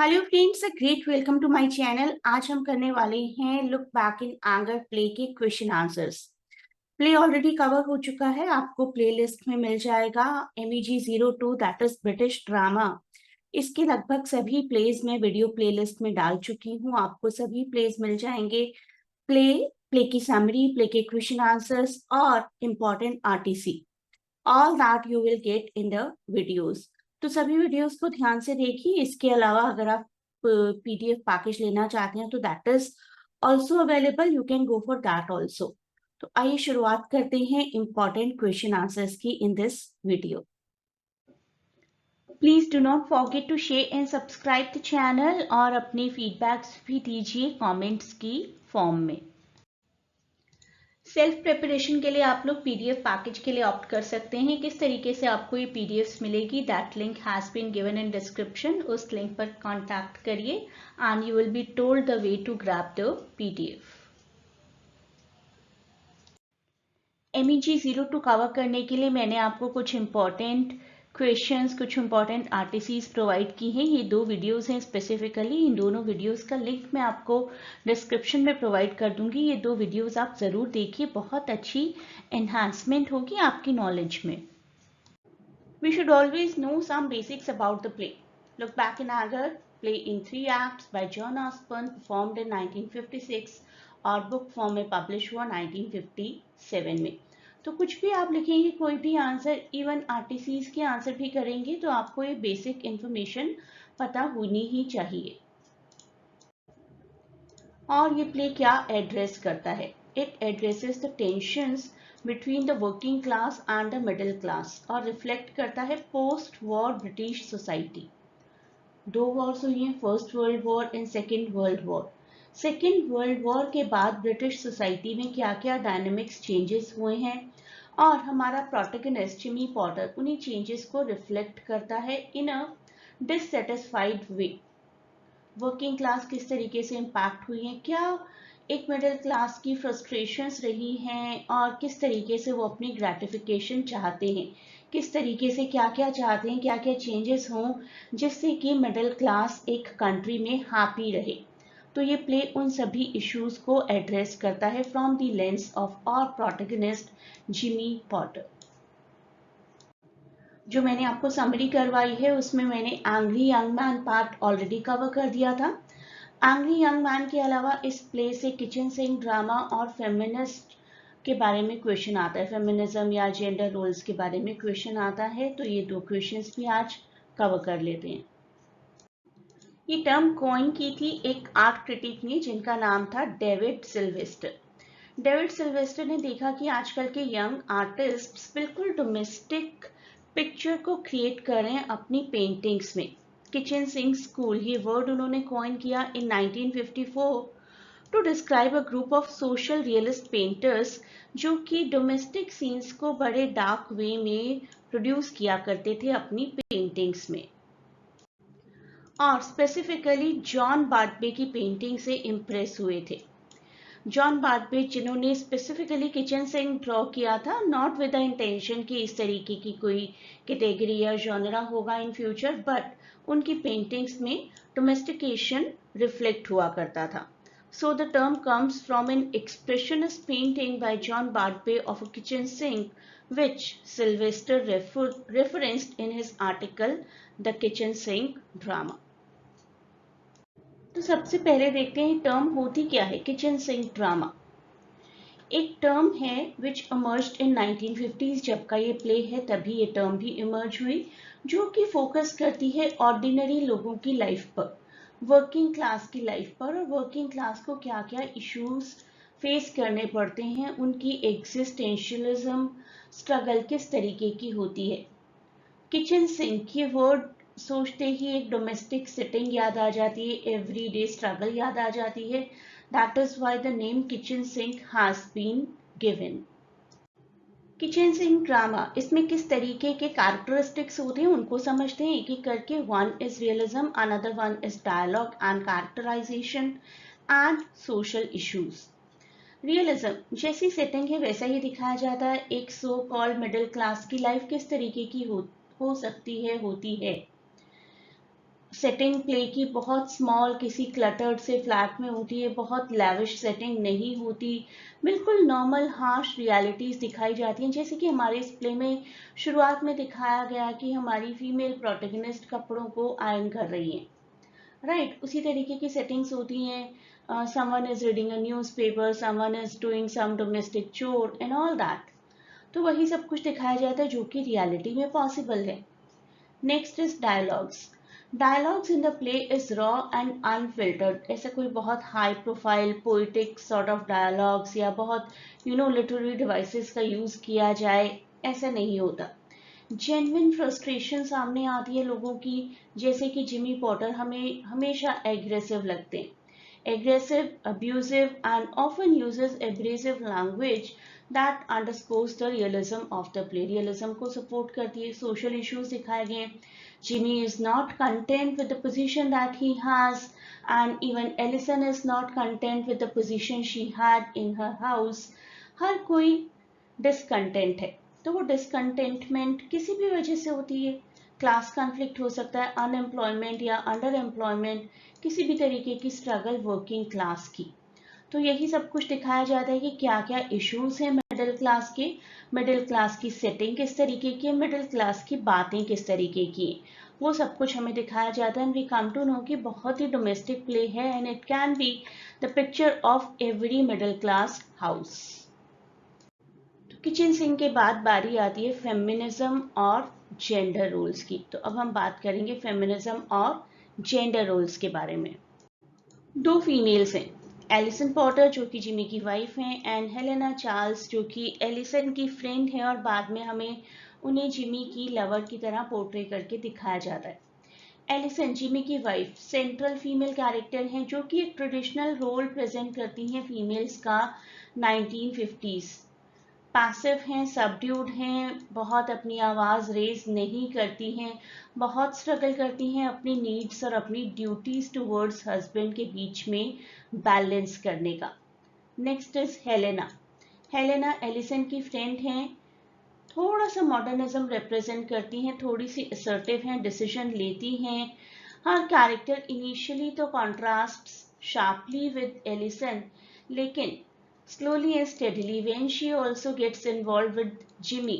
Hello friends, a great welcome to my channel. आज हम करने वाले हैं look back in anger play के question answers. Play already cover हो चुका है, आपको प्लेलिस्ट में मिल जाएगा। MEG02 that is British drama. इसके लगभग सभी प्लेज मैं वीडियो प्लेलिस्ट में डाल चुकी हूँ, आपको सभी प्लेज मिल जाएंगे। प्ले प्ले की समरी, प्ले के क्वेश्चन आंसर्स और important RTC, all that you will get in the videos. तो सभी वीडियोस को ध्यान से देखिए। इसके अलावा अगर आप PDF पैकेज लेना चाहते हैं तो that is also available, you can go for that also. तो आइए शुरुआत करते हैं इंपॉर्टेंट क्वेश्चन आंसर्स की in this video. Please do not forget to share and subscribe the channel और अपने फीडबैक्स भी दीजिए कमेंट्स की फॉर्म में। सेल्फ प्रिपरेशन के लिए आप लोग PDF पैकेज के लिए ऑप्ट कर सकते हैं। किस तरीके से आपको ये PDFs मिलेगी, that link has been given in description. उस लिंक पर कांटेक्ट करिए and you will be told the way to grab the PDF। MEG02 cover करने के लिए मैंने आपको कुछ इंपॉर्टेंट क्वेश्चंस, कुछ इंपॉर्टेंट RTCs प्रोवाइड की हैं। ये दो वीडियोस हैं स्पेसिफिकली। इन दोनों वीडियोस का लिंक मैं आपको डिस्क्रिप्शन में प्रोवाइड कर दूंगी। ये दो वीडियोस आप जरूर देखिए, बहुत अच्छी एनहांसमेंट होगी आपकी नॉलेज में। We should always know some basics about the play. Look Back in Anger, play in 3 acts by John Osborne, performed in 1956 और बुक फॉर्म में पब्लिश हुआ 1957 में। तो कुछ भी आप लिखेंगे, कोई भी आंसर, इवन RTCs के आंसर भी करेंगे, तो आपको ये बेसिक इंफॉर्मेशन पता होनी ही चाहिए। और ये प्ले क्या एड्रेस करता है? It addresses the tensions between the working class and the middle class और रिफ्लेक्ट करता है पोस्ट वॉर ब्रिटिश सोसाइटी। दो वॉर्स हुई हैं, first world war and second world war. Second world war के बाद ब्रिटिश सोसाइटी में क्या क्या डायनेमिक्स चेंजेस हुए हैं और हमारा प्रोटैगनिस्ट जिमी पॉटर उन्हीं चेंजेस को रिफ्लेक्ट करता है इन अ डिससेटिस्फाइड वे। वर्किंग क्लास किस तरीके से इम्पैक्ट हुई है, क्या एक मिडिल क्लास की फ्रस्ट्रेशंस रही हैं और किस तरीके से वो अपनी ग्रेटिफिकेशन चाहते हैं, किस तरीके से क्या क्या चाहते हैं, क्या क्या चेंजेस हों जिससे कि मिडिल क्लास एक कंट्री में हैप्पी रहे। तो ये प्ले उन सभी इश्यूज को एड्रेस करता है from the lens of our protagonist Jimmy Porter. जो मैंने आपको समरी करवाई है उसमें मैंने angry young man part already cover कर दिया था। एंग्री यंग मैन के अलावा इस प्ले से किचन सिंक ड्रामा और फेमिनिस्ट के बारे में क्वेश्चन आता है, फेमिनिज्म या जेंडर रोल्स के बारे में क्वेश्चन आता है। तो ये दो क्वेश्चंस भी आज कवर कर लेते हैं। ये टर्म कॉइन की थी एक आर्ट क्रिटिक ने जिनका नाम था डेविड सिल्वेस्टर। डेविड सिल्वेस्टर ने देखा कि आजकल के यंग आर्टिस्ट्स बिल्कुल डोमेस्टिक पिक्चर को क्रिएट कर रहे हैं अपनी पेंटिंग्स में। किचन सिंक स्कूल ये वर्ड उन्होंने कॉइन किया in 1954 to describe a group of social realist painters जो कि डोमेस्टिक सीन्स को बड़े डार्क वे में प्रोड्यूस किया करते थे अपनी पेंटिंग्स में। और स्पेसिफिकली जॉन बार्टबे की पेंटिंग से इम्प्रेस हुए थे। जॉन बार्टबे जिन्होंने स्पेसिफिकली किचन सिंक ड्रॉ किया था, नॉट विद द इंटेंशन कि इस तरीके की कोई कैटेगरी या जॉनरा होगा इन फ्यूचर, बट उनकी पेंटिंग्स में डोमेस्टिकेशन रिफ्लेक्ट हुआ करता था। So the term comes from an expressionist painting by John Bartbay of a kitchen sink, which Sylvester referenced in his article The Kitchen Sink Drama. तो सबसे पहले देखते हैं टर्म होती क्या है। किचन सिंक ड्रामा एक टर्म है विच इमर्ज्ड इन 1950s। जब का ये प्ले है तभी ये टर्म भी इमर्ज हुई, जो कि फोकस करती है ऑर्डिनरी लोगों की लाइफ पर, वर्किंग क्लास की लाइफ पर, और वर्किंग क्लास को क्या क्या इश्यूज फेस करने पड़ते हैं, उनकी एग्जिस्टेंशियलिज्म स्ट्रगल किस तरीके की होती है। किचन सिंक ये वर्ड सोचते ही एक डोमेस्टिक सिटिंग याद आ जाती है, एवरीडे स्ट्रगल याद आ जाती है। That is why the name kitchen sink has been given. Kitchen sink drama, इसमें किस तरीके के कैरेक्टरिस्टिक्स होते हैं उनको समझते हैं एक एक करके। One is realism, another one is dialogue and characterisation and social issues. Realism जैसी सेटिंग है वैसा ही दिखाया जाता है। एक सो कॉल्ड मिडिल क्लास की लाइफ किस तरीके की हो सकती है, होती है। सेटिंग प्ले की बहुत स्मॉल किसी क्लटर्ड से फ्लैट में होती है, बहुत लैविश सेटिंग नहीं होती, बिल्कुल नॉर्मल हार्श रियलिटीज दिखाई जाती हैं। जैसे कि हमारे इस प्ले में शुरुआत में दिखाया गया कि हमारी फीमेल प्रोटैगनिस्ट कपड़ों को आयरन कर रही है, राइट। उसी तरीके की सेटिंग्स होती हैं, someone is reading a newspaper, someone is doing some domestic chore and all that. तो वही सब कुछ दिखाया जाता है जो कि रियलिटी में पॉसिबल है। Next is dialogues. Dialogues in the play is raw and unfiltered. ऐसा कोई बहुत high profile poetic sort of dialogues या बहुत लिटरेरी डिवाइसेस का यूज किया जाए, ऐसा नहीं होता। जेन्युइन फ्रस्ट्रेशन सामने आती है लोगों की, जैसे कि जिमी पॉटर हमें हमेशा एग्रेसिव लगते हैं, aggressive, abusive and often uses abrasive language that underscores the realism of the play. Realism को सपोर्ट करती है। सोशल इश्यूज दिखाए गए। Jimmy is not content with the position that he has, and even Alison is not content with the position she had in her house. हर कोई discontent है। तो वो डिसकंटेंटमेंट किसी भी वजह से होती है। क्लास कॉन्फ्लिक्ट हो सकता है, अनएम्प्लॉयमेंट या अंडर एम्प्लॉयमेंट, किसी भी तरीके की स्ट्रगल वर्किंग क्लास की। तो यही सब कुछ दिखाया जाता है कि क्या क्या इश्यूज हैं मिडिल क्लास के, मिडिल क्लास की सेटिंग किस तरीके की है, मिडिल क्लास की बातें किस तरीके की है, वो सब कुछ हमें दिखाया जाता है। And we come to know कि बहुत ही डोमेस्टिक प्ले है and it can be the picture of every middle class house. Kitchen sink के बाद बारी आती है फेमिनिज्म और जेंडर रोल्स की। तो अब हम बात करेंगे फेमिनिज्म और जेंडर रोल्स के बारे में। दो फीमेल्स हैं, एलिसन पॉटर जो कि जिमी की वाइफ हैं, एंड हेलेना चार्ल्स जो कि एलिसन की फ्रेंड है, और बाद में हमें उन्हें जिमी की लवर की तरह पोर्ट्रे करके दिखाया जाता है। एलिसन जिमी की वाइफ सेंट्रल फीमेल कैरेक्टर हैं जो कि एक ट्रेडिशनल रोल प्रेजेंट करती हैं फीमेल्स का 1950s। पैसिव हैं, सबड्यूड हैं, बहुत अपनी आवाज़ रेज नहीं करती हैं, बहुत स्ट्रगल करती हैं अपनी नीड्स और अपनी ड्यूटीज टुवर्ड्स हस्बैंड के बीच में बैलेंस करने का। Next is Helena. Helena Alison की फ्रेंड हैं, थोड़ा सा मॉडर्निज्म रिप्रेजेंट करती हैं, थोड़ी सी असर्टिव हैं, डिसीजन लेती हैं। हर कैरेक्टर इनिशियली तो कॉन्ट्रास्ट शार्पली विद एलिसन, लेकिन slowly and steadily when she also gets involved with Jimmy,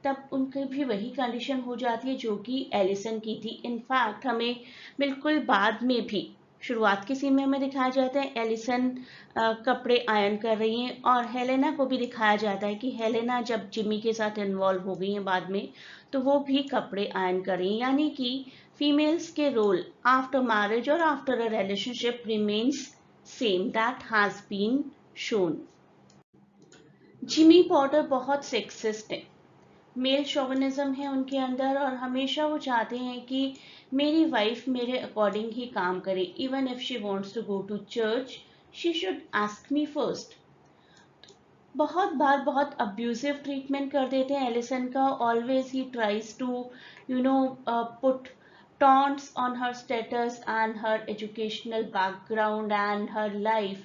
तब उनकी भी वही कंडीशन हो जाती है जो कि एलिसन की थी। इनफैक्ट हमें बिल्कुल बाद में भी शुरुआत के सीन में हमें दिखाया जाता है एलिसन कपड़े आयरन कर रही हैं, और हेलेना को भी दिखाया जाता है कि हेलेना जब जिमी के साथ इन्वॉल्व हो गई हैं बाद में, तो वो भी कपड़े आयरन कर रही हैं। यानी कि फीमेल्स के रोल आफ्टर मैरिज और after a relationship remains same, that has been shown. Jimmy Porter बहुत सेक्सिस्ट है, मेल शोविनिज्म है उनके अंदर, और हमेशा वो चाहते हैं कि मेरी वाइफ मेरे अकॉर्डिंग ही काम करे। Even if she wants to go to church she should ask me first. बहुत बार बहुत अब्यूजिव ट्रीटमेंट कर देते हैं एलिसन का। ऑलवेज ही tries to put taunts on her status and her educational background and her life,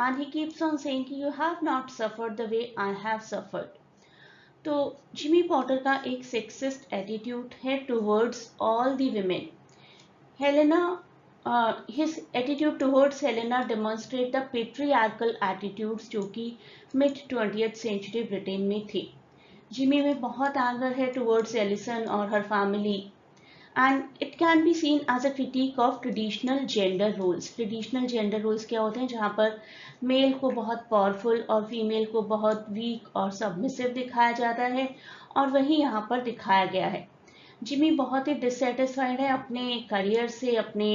and he keeps on saying कि you have not suffered the way I have suffered. तो Jimmy Potter का एक sexist attitude है towards all the women. Helena his attitude towards Helena demonstrate the patriarchal attitudes जो कि mid 20th century Britain में थे। Jimmy में बहुत एंगर है टुवर्ड्स एलिसन और हर family, and it can be seen as a critique of traditional gender roles. Traditional gender roles क्या होते हैं, जहाँ पर मेल को बहुत पावरफुल और फीमेल को बहुत वीक और सबमिसिव दिखाया जाता है, और वही यहाँ पर दिखाया गया है। जिमी बहुत ही डिससेटिस्फाइड है अपने करियर से, अपने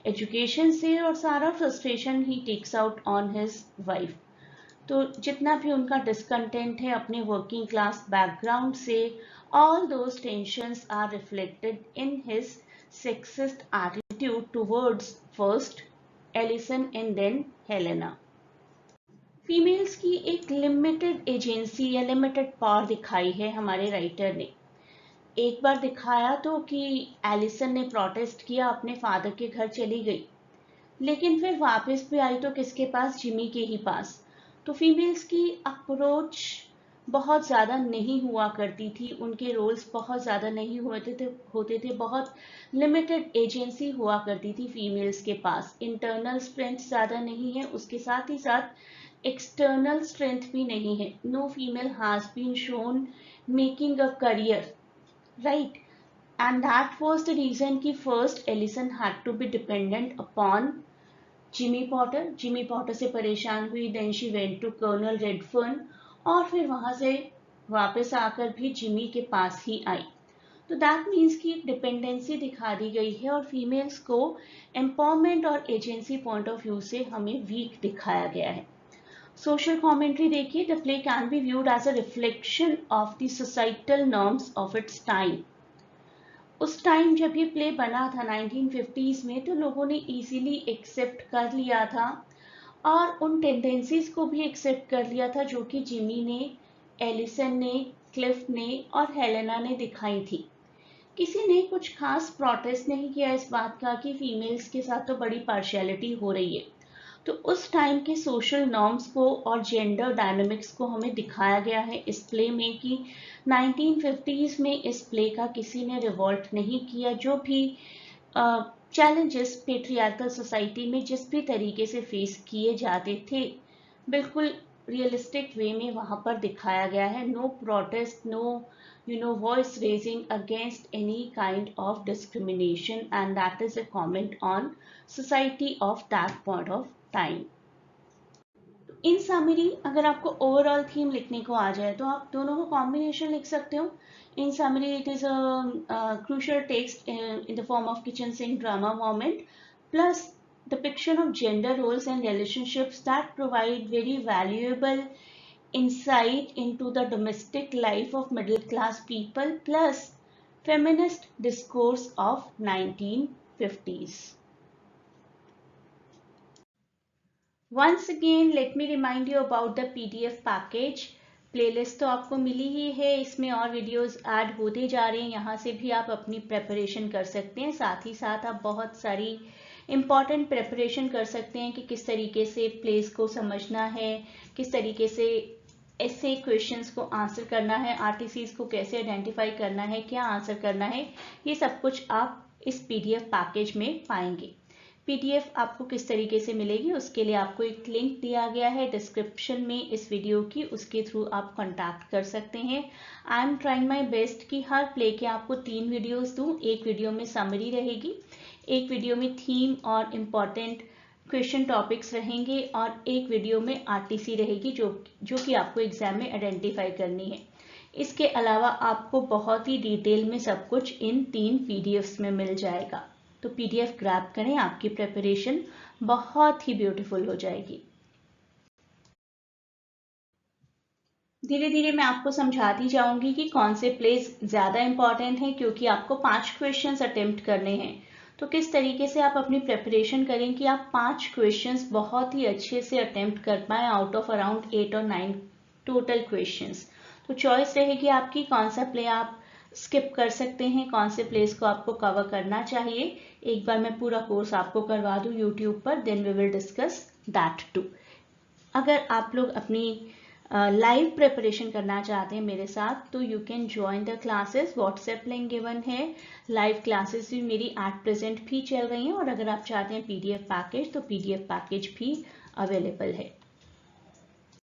एजुकेशन से, और सारा फ्रस्ट्रेशन ही takes out on his wife. तो जितना भी उनका डिसकंटेंट है अपने वर्किंग क्लास बैकग्राउंड से, all those tensions are reflected in his sexist attitude towards first Ellison and then Helena. Females की एक लिमिटेड एजेंसी या लिमिटेड पावर दिखाई है हमारे राइटर ने। एक बार दिखाया तो कि एलिसन ने प्रोटेस्ट किया, अपने फादर के घर चली गई, लेकिन फिर वापस भी आई तो किसके पास, जिमी के ही पास। तो फीमेल्स की अप्रोच बहुत ज़्यादा नहीं हुआ करती थी, उनके रोल्स बहुत ज़्यादा नहीं होते थे, बहुत लिमिटेड एजेंसी हुआ करती थी फीमेल्स के पास। इंटरनल स्ट्रेंथ ज़्यादा नहीं है, उसके साथ ही साथ एक्सटर्नल स्ट्रेंथ भी नहीं है। No female has been shown making a career, right, and that was the reason कि first Ellison had to be dependent upon Jimmy Porter. Jimmy Porter से परेशान हुई, then she went to Colonel Redfern, और फिर वहां से वापस आकर भी जिमी के पास ही आई। तो दैट मीन्स कि डिपेंडेंसी दिखा दी गई है और फीमेल्स को एम्पावरमेंट और एजेंसी पॉइंट ऑफ व्यू से हमें वीक दिखाया गया है। सोशल कॉमेंट्री देखिए, the play can be viewed as a reflection of the societal norms of its time. उस टाइम जब ये प्ले बना था 1950s में, तो लोगों ने इजीली एक्सेप्ट कर लिया था और उन टेंडेंसीज को भी एक्सेप्ट कर लिया था जो कि जिमी ने, एलिसन ने, क्लिफ्ट ने और हेलेना ने दिखाई थी। किसी ने कुछ खास प्रोटेस्ट नहीं किया इस बात का कि फीमेल्स के साथ तो बड़ी पार्शियलिटी हो रही है। तो उस टाइम के सोशल नॉर्म्स को और जेंडर डायनामिक्स को हमें दिखाया गया है इस प्ले में कि 1950s में इस प्ले का किसी ने रिवॉल्ट नहीं किया। जो भी चैलेंजेस पेट्रियार्कल सोसाइटी में जिस भी तरीके से फेस किए जाते थे, बिल्कुल रियलिस्टिक वे में वहां पर दिखाया गया है। No protest, no voice raising against any kind of discrimination, and that is a comment on society of that point of time. In summary अगर आपको ओवरऑल थीम लिखने को आ जाए तो आप दोनों को कॉम्बिनेशन लिख सकते हो। In summary it is a crucial text in the form of kitchen sink drama moment plus depiction of gender roles and relationships that provide very valuable insight into the domestic life of middle class people plus feminist discourse of 1950s. Once again, let me remind you about the PDF package. Playlist तो आपको मिली ही है, इसमें और videos add होते जा रहे हैं, यहाँ से भी आप अपनी प्रेपरेशन कर सकते हैं। साथ ही साथ आप बहुत सारी इम्पॉर्टेंट प्रेपरेशन कर सकते हैं कि किस तरीके से प्लेस को समझना है, किस तरीके से ऐसे क्वेश्चंस को आंसर करना है, आरटीसीज को कैसे आइडेंटिफाई करना है, क्या आंसर करना है, ये सब कुछ आप इस PDF पैकेज में पाएंगे। PDF आपको किस तरीके से मिलेगी उसके लिए आपको एक लिंक दिया गया है डिस्क्रिप्शन में इस वीडियो की, उसके थ्रू आप कांटेक्ट कर सकते हैं। I am trying my best कि हर प्ले के आपको 3 वीडियोस दूं। एक वीडियो में समरी रहेगी, एक वीडियो में थीम और इम्पॉर्टेंट क्वेश्चन टॉपिक्स रहेंगे और एक वीडियो में आरटीसी रहेगी जो कि आपको एग्जाम में आइडेंटिफाई करनी है। इसके अलावा आपको बहुत ही डिटेल में सब कुछ इन 3 PDFs में मिल जाएगा। तो PDF ग्रैब करें, आपकी प्रिपरेशन बहुत ही ब्यूटीफुल हो जाएगी। धीरे धीरे मैं आपको समझाती जाऊंगी कि कौन से प्लेस ज्यादा इंपॉर्टेंट हैं, क्योंकि आपको 5 क्वेश्चंस अटेम्प्ट करने हैं। तो किस तरीके से आप अपनी प्रिपरेशन करें कि आप 5 क्वेश्चंस बहुत ही अच्छे से अटेम्प्ट कर पाए आउट ऑफ अराउंड 8 और 9 टोटल क्वेश्चंस। तो चॉइस रहेगी आपकी, कौन सा प्ले आप स्किप कर सकते हैं, कौन से प्लेस को आपको कवर करना चाहिए। एक बार मैं पूरा कोर्स आपको करवा दूं यूट्यूब पर, then we will discuss that too. अगर आप लोग अपनी लाइव प्रिपरेशन करना चाहते हैं मेरे साथ तो you can join the classes. WhatsApp link given है। लाइव क्लासेस भी मेरी एट प्रेजेंट भी चल रही हैं और अगर आप चाहते हैं PDF पैकेज तो PDF पैकेज भी अवेलेबल है।